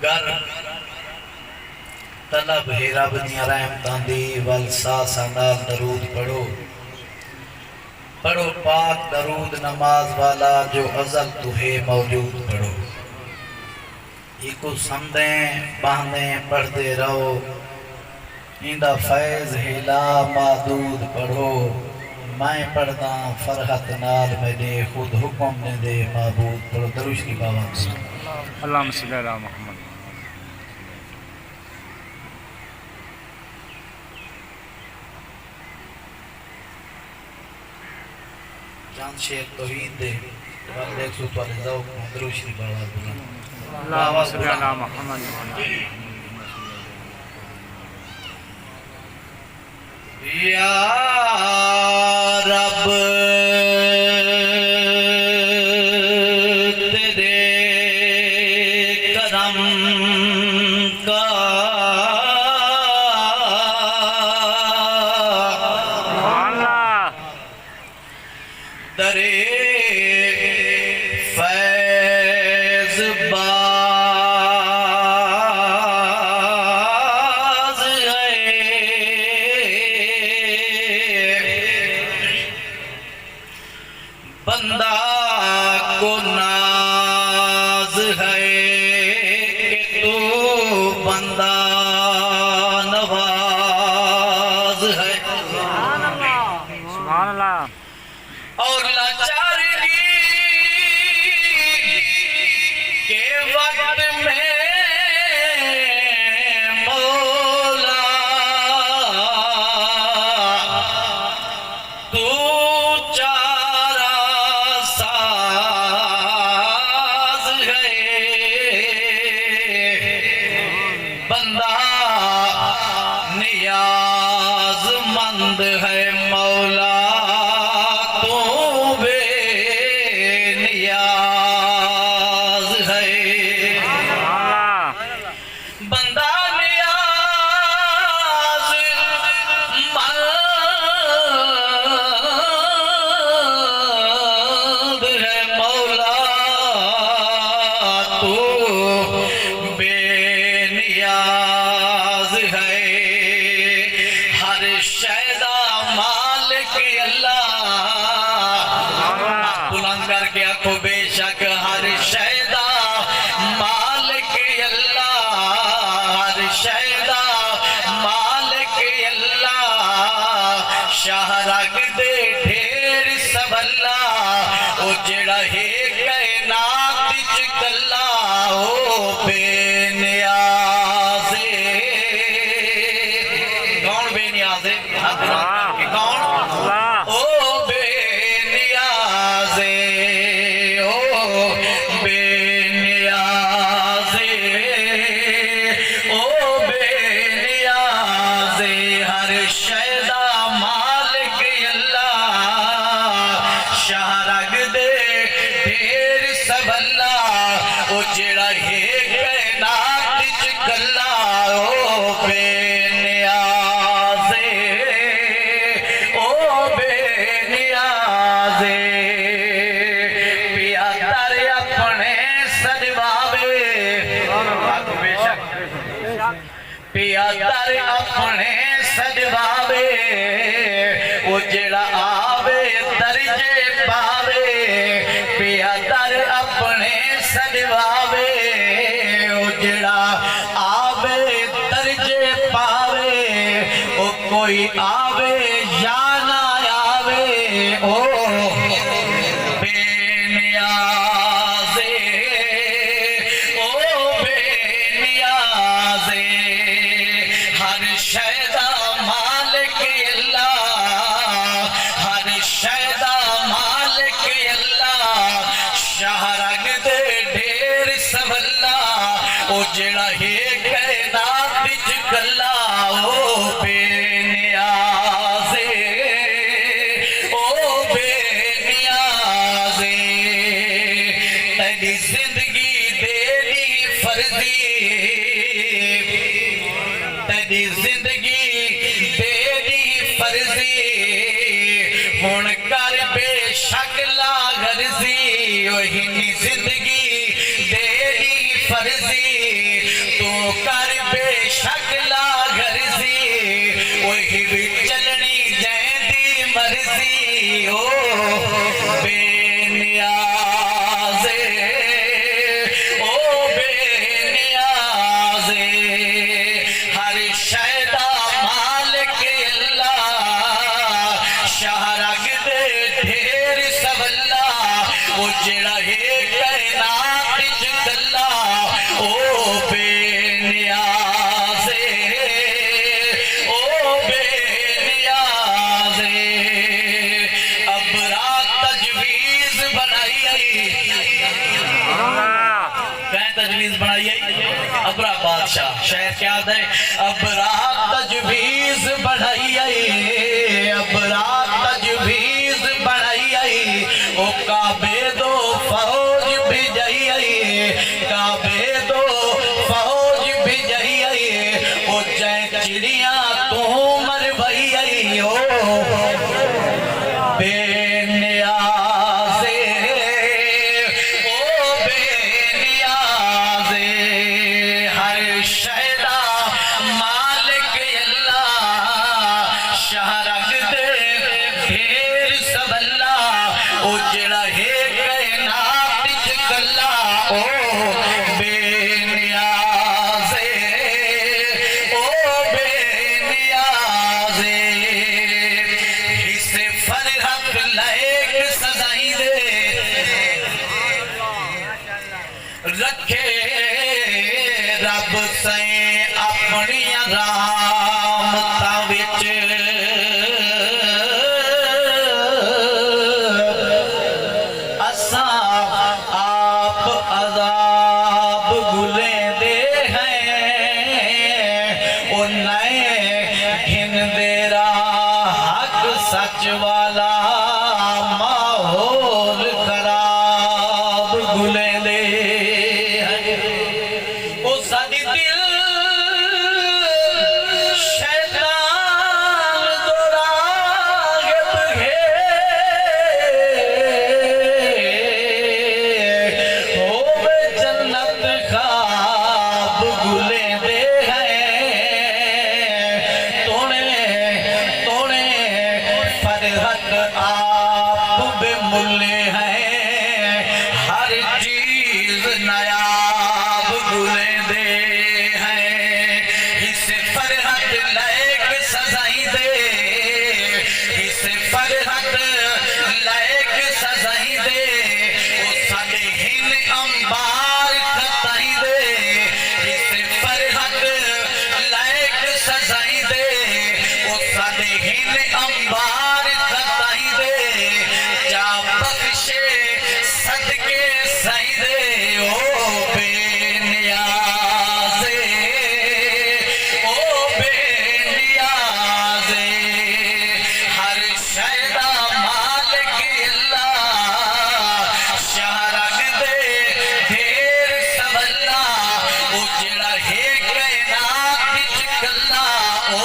गर तलब है रब दियां रहमतां दी वल सा नाल दरूद पढ़ो पढ़ो पाक दरूद नमाज वाला जो अज़ल तू है मौजूद पढ़ो। इको समझे बहने पढ़ते रहो इंदा फैज़ हिला मादूद पढ़ो। मैं पढ़दा फरहत नाल मेरे खुद हुक्म ने दे महबूद पढ़ो। दरूद की बाबा अल्लाहुम्मा सल्ली अला मुहम्मद। चांद शेर तौहीद दे देख सु पर ज़ौक़ दरूद की बाबा अल्लाहुम्मा सल्ली अला मुहम्मद। या रब तेरे करम का दरे फैज़ बाज़ है बंदा को नाज है कि तू बंदा नवाज है। सुभान अल्लाह। और लाचारी के वक्त में मौला तू चारा साज है बंदा नियाज़मंद है मौला बंदा नियाज़मंद है मौला तू बेनियाज़ है। हर शैदा मालिक अल्लाह बुलंद करके आखो बेशक हर शैदा मालिक अल्लाह हर शैदा मालिक अल्लाह शाहरग दे ढेर सबल्ला ओ जेड़ा है कायनात विच कल्ला ओ बेनियाज़ कौन बेनियाज़ है कौन ओ बेनियाज़ ओ बेनियाज़ ओ बेनियाज़ हर शैदा मालिक अल्लाह शाहरग दे ढेर सबल्ला ओ जेड़ा है कायनात विच कल्ला ओ बेनियाज़ ओ बेनियाज़ पिया दर अपने सजवावे बेशक पिया दर अपने सजवावे ओ जेड़ा आवे दर्जे पावे पिया दर अपने सजवावे ओ जेड़ा आवे दर्जे पावे ओ कोई आवे या ना आवे ओ बेनियाज़ ओ बेनियाज़ हर शैदा मालिक अल्लाह हर शैदा मालिक अल्लाह शाहरग दे ढेर सबल्ला ओ जेड़ा है कायनात विच कल्ला ओ बेनियाज़ ओ बेनियाज़ तेरी जिंदगी तेरी फर्जी तेरी जिंदगी तेरी फर्जी हुण कर बेशक ला गर्जी ओही जिंदगी तेरी फर्जी ओ बेनियाज़े, ओ बेनियाज़े, हर शैदा मालिक अल्लाह, शाहरग दे ढेर सवल्ला, ओ जेड़ा है कायनात च गल्ला, ओ बेनियाज़े, ओ बेनियाज़े, अबरा तजवीज़ बनाई आई, क्या तजवीज़ बनाई आई? अबरा बादशाह शहर क्या है? अबरा तजवीज़ बनाई आई, अबरा तजवीज़ बनाई आई, ओ काबे दो फौज भिजाई आई, काबे दो फौज भिजाई आई, ओ जय चिड़िया तू मर भई आई, ओ बेनियाज़े, ओ बेनियाज़े, हर शैदा मालिक अल्लाह, शाहरग दे ढेर सवल्ला, ओ जेड़ा है कायनात च गल्ला, ओ बेनियाज़े, ओ बेनियाज़े, हिस्से फरहत लायक सजाई दे, रखे रब से अपनी रामता विच, असां आप अज़ाब गुले दे हैं, ओ नए घिन देरा हक सच वाला, माहौल खराब गुले दे हैं, ओ साडी दिल शैतान दो राग़िब है, होवे जन्नत ख्वाब गुले दे हैं, तोने तोने फरहत आप बेमुल्ले हैं, हर चीज नायाब गुले दे हैं, इसे फरहत लायक सजाई दे, इसे फरहत लायक सजाई दे, ओ साडे हिन अंबार खताई दे, इसे फरहत लायक सजाई दे, ओ साडे हिन अंबार खताई दे, जा बख्शे सदके सही दे, ओ बेनियाज़े, ओ बेनियाज़े, हर शैदा मालिक अल्लाह, शाहरग दे ढेर सवल्ला, ओ जेड़ा है कायनात च गल्ला, ओ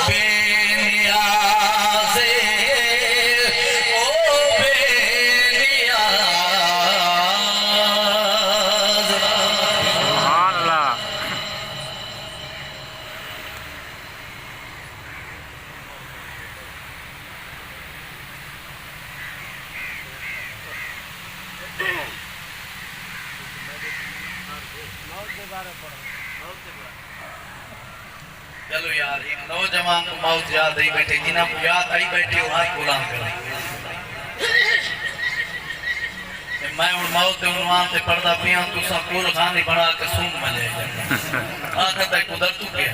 बेनियाज़े, ओ बेनियाज़े। अल्लाह चलो यार, एक नौजवान को मौत याद आई बैठे, जिन्हें को याद आई बैठे वो हाथ बुलंद करें। मैं हूँ मौत के उन्वान से पढ़ता पिया, तुसा कुल खानी बना के सूंघ में ले जाता आखिर तक उधर तू गया।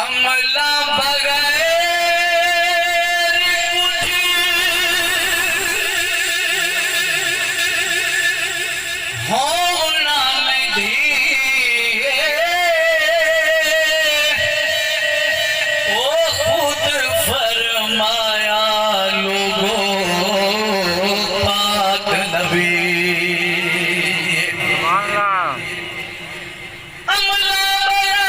अमला बगैर कुछ होना नहीं, ओ खुद फरमाया लोगों पाक नबी, अल्लाह अमला बगैर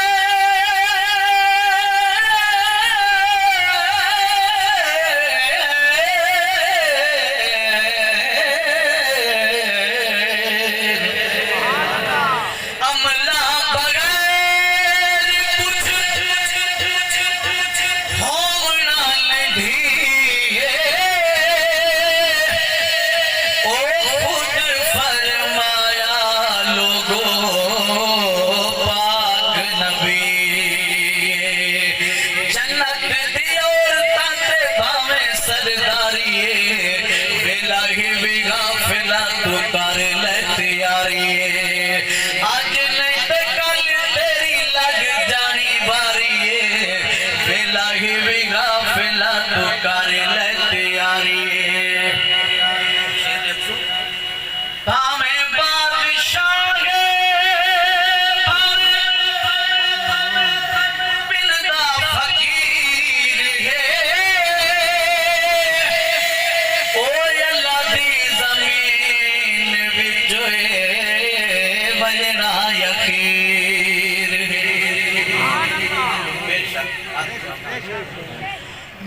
ही भी गाफिला तू कर ले तैयारी आज नहीं ते कल तेरी लग जानी बारी वेला ही भी गाफिला तू कर ले तैयारी भावें बादशाह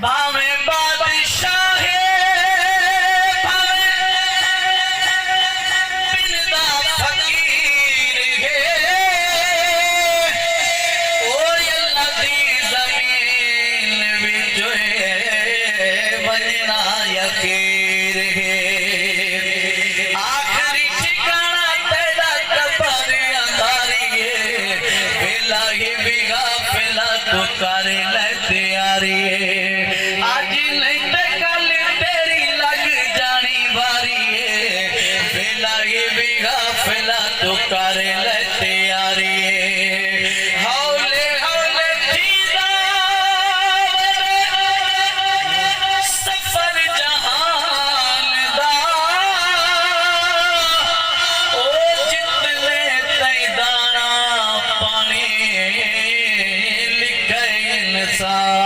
भावें बादशाह बिनदा फकीर है ओ अल्लाह दी ज़मीन विच वजना यकीर है आखिरी ठिकाना तेरा कब्र अंधारी है वेला ही भी गाफिला तू कर ले तैयारी आज नहीं ते कल तेरी लग जानी बारी वेला ही भी गाफिला तू कर ले तैयारी हौले हौले दीदा सफर जहान दा ओ जितने तई दाना पानी लिखे इंसान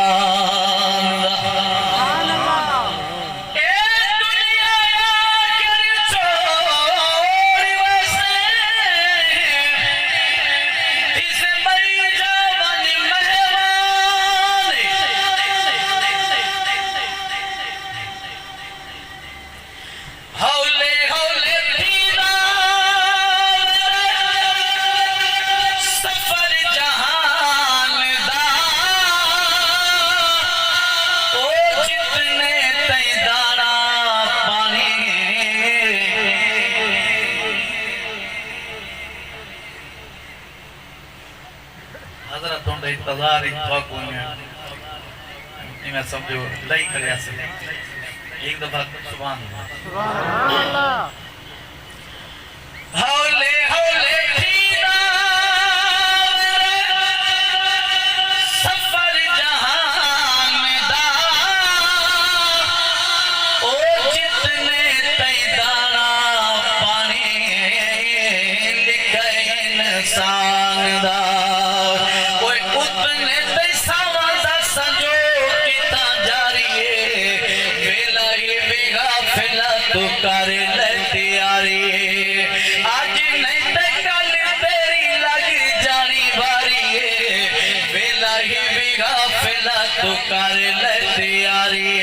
इंतजार मैं समझो लई कर एक दफा सुभान अल्लाह हौले हौले सफर जहान दा ओ जितने तई दाना पानी लिखे इंसान दा तू कर ले तैयारी आज नहीं ते कल तेरी लग जानी बारी वेला ही भी गाफिला तू कर ले तैयारी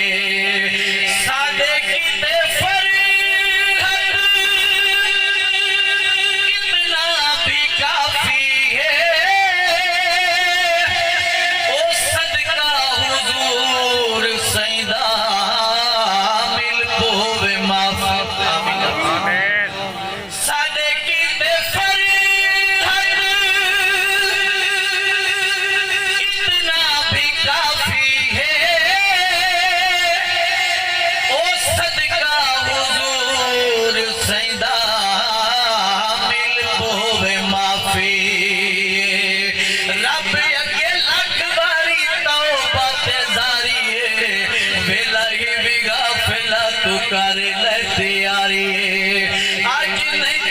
सादे किते फरीद इतना भी काफी है ओ सदका हुजूर सईदा तू कर ले तैयारी आज नहीं